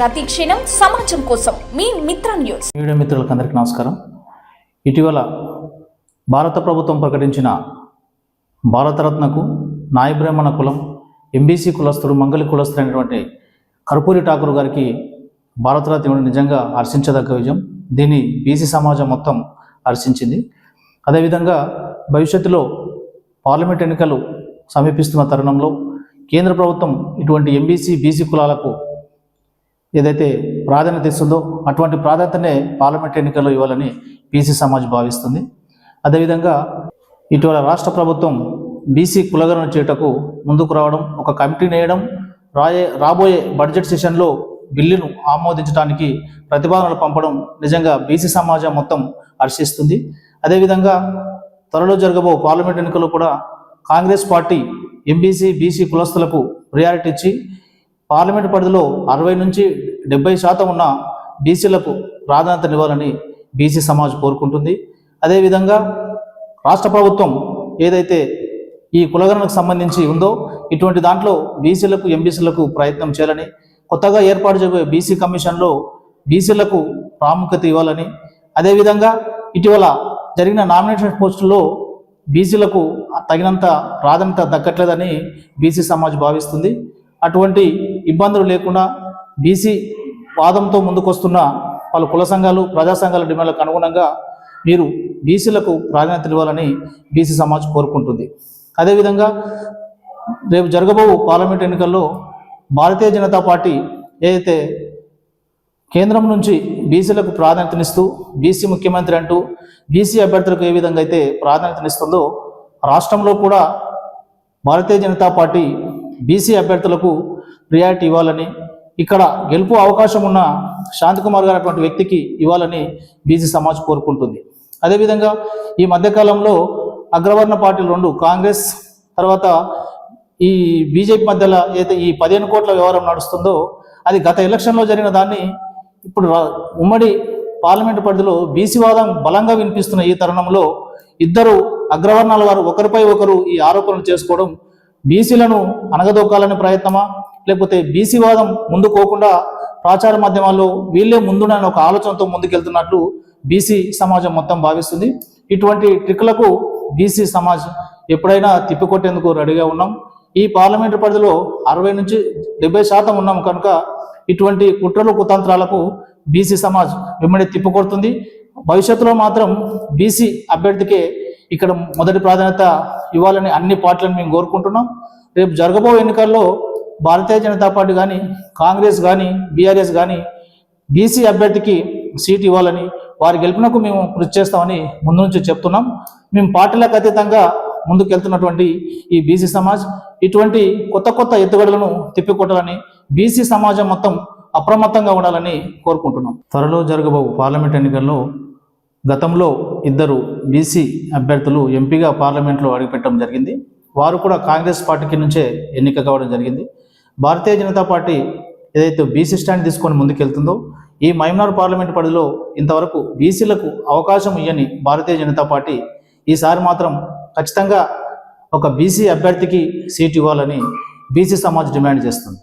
ప్రతి క్షణం సమాజం కోసం మీ మిత్ర న్యూస్. మీడియా మిత్రులకు అందరికీ నమస్కారం. ఇటీవల భారత ప్రభుత్వం ప్రకటించిన భారతరత్నకు నాయ బ్రాహ్మణ కులం ఎంబీసీ కులస్తుడు మంగళి కులస్తుడైనటువంటి కర్పూరి ఠాకూర్ గారికి భారతరత్న ఇవ్వడం నిజంగా హర్షించదగ్గ విజయం. దీన్ని బీసీ సమాజం మొత్తం హర్షించింది. అదేవిధంగా భవిష్యత్తులో పార్లమెంట్ ఎన్నికలు సమీపిస్తున్న తరుణంలో కేంద్ర ప్రభుత్వం ఇటువంటి ఎంబీసీ బీసీ కులాలకు ఏదైతే ప్రాధాన్యత ఇస్తుందో అటువంటి ప్రాధాన్యతనే పార్లమెంట్ ఎన్నికల్లో ఇవ్వాలని బీసీ సమాజ్ భావిస్తుంది. అదేవిధంగా ఇటీవల రాష్ట్ర ప్రభుత్వం బీసీ కులగణన చేయుటకు ముందుకు రావడం, ఒక కమిటీని వేయడం, రాబోయే బడ్జెట్ సెషన్లో బిల్లును ఆమోదించడానికి ప్రతిపాదనలు పంపడం నిజంగా బీసీ సమాజం మొత్తం హర్షిస్తుంది. అదేవిధంగా త్వరలో జరగబో పార్లమెంట్ ఎన్నికల్లో కూడా కాంగ్రెస్ పార్టీ ఎంబీసీ బీసీ కులస్తులకు ప్రియారిటీ ఇచ్చి పార్లమెంట్ పరిధిలో 60 నుంచి 70% ఉన్న బీసీలకు ప్రాధాన్యతనివ్వాలని బీసీ సమాజ్ కోరుకుంటుంది. అదేవిధంగా రాష్ట్ర ప్రభుత్వం ఏదైతే ఈ కులగణనకు సంబంధించి ఉందో ఇటువంటి దాంట్లో బీసీలకు ఎంబీసీలకు ప్రయత్నం చేయాలని, కొత్తగా ఏర్పాటు చేయబోయే బీసీ కమిషన్లో బీసీలకు ప్రాముఖ్యత ఇవ్వాలని, అదేవిధంగా ఇటీవల జరిగిన నామినేషన్ పోస్టుల్లో బీసీలకు తగినంత ప్రాధాన్యత దక్కట్లేదని బీసీ సమాజ్ భావిస్తుంది. అటువంటి ఇబ్బందులు లేకుండా బీసీ వాదంతో ముందుకొస్తున్న పలు కుల సంఘాలు, ప్రజా సంఘాల డిమాండ్లకు అనుగుణంగా మీరు బీసీలకు ప్రాధాన్యత ఇవ్వాలని బీసీ సమాజ్ కోరుకుంటుంది. అదేవిధంగా రేపు జరగబో పార్లమెంట్ ఎన్నికల్లో భారతీయ జనతా పార్టీ ఏదైతే కేంద్రం నుంచి బీసీలకు ప్రాధాన్యతనిస్తూ బీసీ ముఖ్యమంత్రి అంటూ బీసీ అభ్యర్థులకు ఏ విధంగా అయితే ప్రాధాన్యతనిస్తుందో రాష్ట్రంలో కూడా భారతీయ జనతా పార్టీ బీసీ అభ్యర్థులకు ప్రియారిటీ ఇవ్వాలని, ఇక్కడ గెలుపు అవకాశం ఉన్న శాంతికుమార్ గారు అటువంటి వ్యక్తికి ఇవ్వాలని బీసీ సమాజ్ కోరుకుంటుంది. అదేవిధంగా ఈ మధ్యకాలంలో అగ్రవర్ణ పార్టీలు రెండు, కాంగ్రెస్ తర్వాత ఈ బీజేపీ మధ్యలో అయితే ఈ 15 కోట్ల వ్యవహారం నడుస్తుందో అది గత ఎలక్షన్లో జరిగిన దాన్ని ఇప్పుడు ఉమ్మడి పార్లమెంటు పరిధిలో బీసీ వాదం బలంగా వినిపిస్తున్న ఈ తరుణంలో ఇద్దరు అగ్రవర్ణాల వారు ఒకరిపై ఒకరు ఈ ఆరోపణలు చేసుకోవడం బీసీలను అనగదొక్కాలనే ప్రయత్నమా, లేకపోతే బీసీ వాదం ముందుకోకుండా ప్రచార మాధ్యమాల్లో వీళ్ళే ముందున్న ఒక ఆలోచనతో ముందుకెళ్తున్నట్లు బీసీ సమాజం మొత్తం భావిస్తుంది. ఇటువంటి ట్రిక్లకు బీసీ సమాజ్ ఎప్పుడైనా తిప్పికొట్టేందుకు రెడీగా ఉన్నాం. ఈ పార్లమెంటు పరిధిలో 60 నుంచి 70% ఉన్నాం కనుక ఇటువంటి కుట్రలు కుతంత్రాలకు బీసీ సమాజ్ వెంబడి తిప్పికొడుతుంది. భవిష్యత్తులో మాత్రం బీసీ అభ్యర్థికే ఇక్కడ మొదటి ప్రాధాన్యత ఇవ్వాలని అన్ని పార్టీలను మేము కోరుకుంటున్నాం. రేపు జరగబో ఎన్నికల్లో భారతీయ జనతా పార్టీ కానీ, కాంగ్రెస్ కానీ, బీఆర్ఎస్ కానీ బీసీ అభ్యర్థికి సీట్ ఇవ్వాలని, వారి గెలుపునకు మేము కృషి చేస్తామని ముందు నుంచి చెప్తున్నాం. మేము పార్టీలకు అతీతంగా ముందుకెళ్తున్నటువంటి ఈ బీసీ సమాజ్ ఇటువంటి కొత్త ఎత్తుగడలను తిప్పికొట్టాలని బీసీ సమాజం మొత్తం అప్రమత్తంగా ఉండాలని కోరుకుంటున్నాం. త్వరలో జరగబో పార్లమెంట్ ఎన్నికల్లో గతంలో ఇద్దరు బీసీ అభ్యర్థులు ఎంపీగా పార్లమెంట్లో అడుగుపెట్టడం జరిగింది. వారు కూడా కాంగ్రెస్ పార్టీకి నుంచే ఎన్నిక కావడం జరిగింది. భారతీయ జనతా పార్టీ ఏదైతే బీసీ స్టాండ్ తీసుకొని ముందుకెళ్తుందో ఈ మహబూబ్నగర్ పార్లమెంట్ పరిధిలో ఇంతవరకు బీసీలకు అవకాశం ఇవ్వని భారతీయ జనతా పార్టీ ఈసారి మాత్రం ఖచ్చితంగా ఒక బీసీ అభ్యర్థికి సీట్ ఇవ్వాలని బీసీ సమాజ్ డిమాండ్ చేస్తుంది.